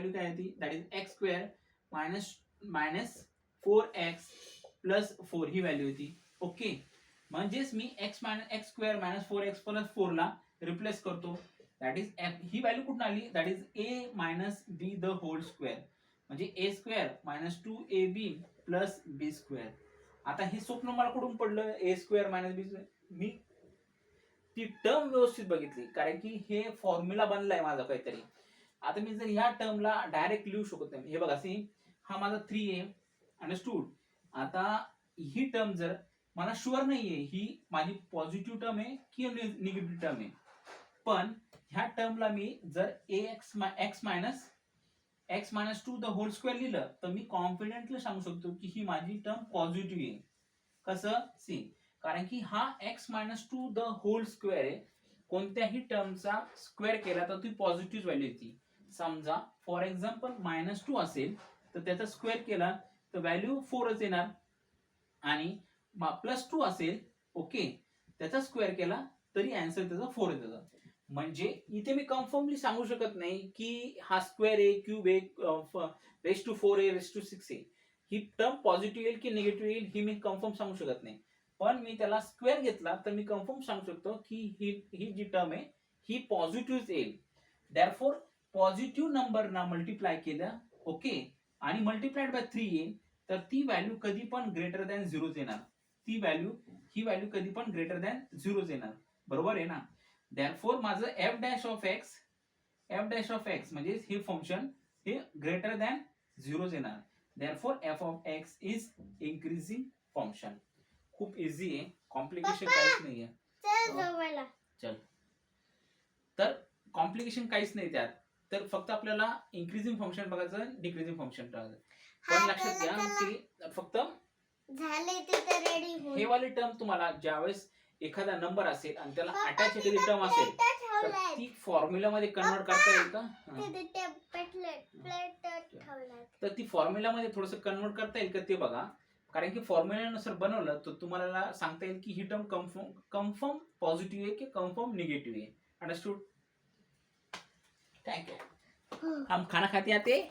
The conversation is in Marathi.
व्हॅल्यू काय होती, that is x square minus 4x plus 4 ही व्हॅल्यू होती. ओके, म्हणजेच मी x square minus 4x plus 4 ला रिप्लेस करतो. दॅट इज ही व्हॅल्यू कुठून आली, that is a minus b the whole square, म्हणजे a square minus 2ab plus b square. आता हे स्वप्न मला कुठून पडलं, a square minus b square, मी ती टर्म व्यवस्थित बघितली, कारण की हे फॉर्म्युला बनलाय माझा काहीतरी. आता मी जर ह्या टर्मला डायरेक्ट लिहू शकत नाही. हे बघा, सी हा माझा 3a अंडरस्टूड. आता ही टर्म जर मला शुअर नाहीये ही माझी पॉझिटिव्ह टर्म आहे की निगेटिव्ह टर्म आहे, पण ह्या टर्मला मी जर x minus 2 the whole square लिहिलं तर मी कॉन्फिडेंटली सांगू शकतो की ही माझी टर्म पॉझिटिव्ह आहे. कसं, सी, कारण की हा x minus 2 the whole square आहे. कोणत्याही टर्मचा स्क्वेअर केला तर ती पॉझिटिव्ह व्हॅल्यू येते. समजा फॉर एक्झाम्पल -2 असेल तर त्याचा स्क्वेअर केला तर व्हॅल्यू 4च येणार, आणि +2 असेल, ओके, त्याचा स्क्वेअर केला तरी आन्सर त्याचा 4 येतं. म्हणजे इथे मी कन्फर्मली सांगू शकत नाही की हा स्क्वेअर आहे, क्यूब आहे, रेस टू 4 आहे, रेस टू 6 आहे. ही टर्म पॉझिटिव्ह येईल की निगेटिव्ह येईल ही मी कन्फर्म सांगू शकत नाही, पण मी त्याला स्क्वेअर घेतला तर मी कन्फर्म सांगू शकतो की ही जी टर्म आहे ही पॉझिटिव्ह येईल. दॅरफोर पॉझिटिव्ह नंबरना मल्टिप्लाय केलं, ओके, आणि मल्टिप्लाइड बाय 3 येईल तर ती व्हॅल्यू कधी पण ग्रेटर दॅन 0 येणार. ही व्हॅल्यू कधी पण ग्रेटर दॅन 0 येणार, बरोबर आहे ना. दॅरफोर माझं एफ डॅश ऑफ एक्स म्हणजे हे फंक्शन हे ग्रेटर दॅन 0 येणार. Therefore f of x is increasing function. खूप इझी आहे, कॉम्प्लिकेशन काहीच नाहीये. चल, तर कॉम्प्लिकेशन काहीच नाही त्यात, तर फक्त आपल्याला इन्क्रीजिंग फंक्शन बघायचं, डिक्रीजिंग फंक्शन बघायचं. पण लक्षात घ्या की फक्त हे वाली टर्म तुम्हाला ज्यावेळेस एखादा नंबर असेल आणि त्याला अटॅच एखादी टर्म असेल तर ती फॉर्म्युला मध्ये कन्वर्ट करता येईल का, तर ती फॉर्म्युला मध्ये थोडंसं कन्वर्ट करता येईल का ते बघा, कारण की फॉर्म्युल्यानुसार बनवलं तर तुम्हाला सांगता येईल की ही टर्म कन्फर्म पॉझिटिव्ह आहे की कन्फर्म निगेटिव्ह आहे. अंडरस्टूड. थँक्यू. हम खाना खाते आते